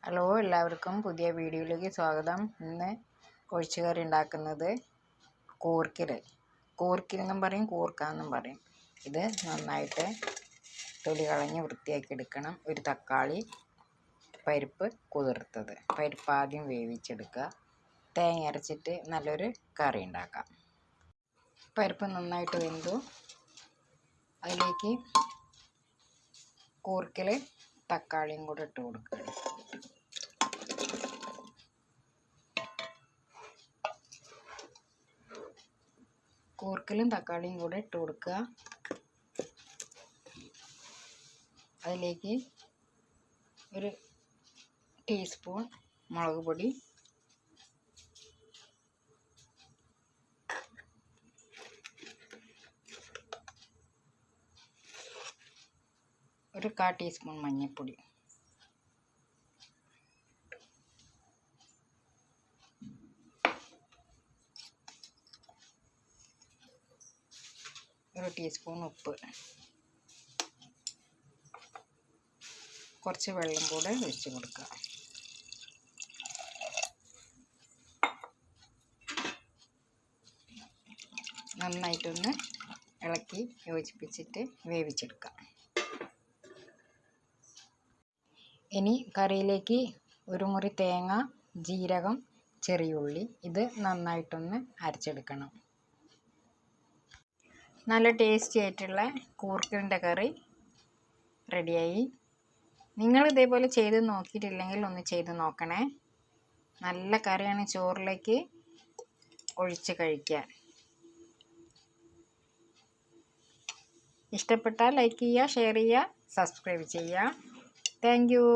Hello, എല്ലാവർക്കും പുതിയ വീഡിയോയിലേക്ക് സ്വാഗതം. ഇന്ന് ഒഴിച്ചുകറി ഉണ്ടാക്കുന്നത് കൂർക്കിൽ എന്നും പറയും, കൂർക്ക എന്നും പറയും. ഇത് നന്നായിട്ട് തൊലി കളഞ്ഞ് വൃത്തിയാക്കി എടുക്കണം. ഒരു തക്കാളി, പരിപ്പ് കുതിർത്തത്, പരിപ്പ് ആദ്യം വേവിച്ചെടുക്കുക. തേങ്ങ അരച്ചിട്ട് നല്ലൊരു കറി ഉണ്ടാക്കാം. പരിപ്പ് നന്നായിട്ട് വെന്തു. അതിലേക്ക് കൂർക്കിൽ തക്കാളിയും കൂടെ ഇട്ട് കൊടുക്കുക. കൂർക്കലും തക്കാളിയും കൂടെ ഇട്ട് കൊടുക്കുക. അതിലേക്ക് ഒരു ടീസ്പൂൺ മുളക് പൊടി, ഒരു 1/4 ടീസ്പൂൺ മഞ്ഞൾപ്പൊടി, ഒരു ടീസ്പൂൺ ഉപ്പ്, കുറച്ച് വെള്ളം കൂടെ ഒഴിച്ച് കൊടുക്കുക. നന്നായിട്ടൊന്ന് ഇളക്കി യോജിപ്പിച്ചിട്ട് വേവിച്ചെടുക്കാം. ഇനി കറിയിലേക്ക് ഒരു മുറി തേങ്ങ, ജീരകം, ചെറിയുള്ളി ഇത് നന്നായിട്ടൊന്ന് അരച്ചെടുക്കണം. നല്ല ടേസ്റ്റി ആയിട്ടുള്ള കൂർക്കലിൻ്റെ കറി റെഡിയായി. നിങ്ങൾ ഇതേപോലെ ചെയ്ത് നോക്കിയിട്ടില്ലെങ്കിൽ ഒന്ന് ചെയ്ത് നോക്കണേ. നല്ല കറിയാണ് ചോറിലേക്ക് ഒഴിച്ച് കഴിക്കാൻ. ഇഷ്ടപ്പെട്ടാൽ ലൈക്ക് ചെയ്യുക, ഷെയർ ചെയ്യുക, സബ്സ്ക്രൈബ് ചെയ്യുക. Thank you.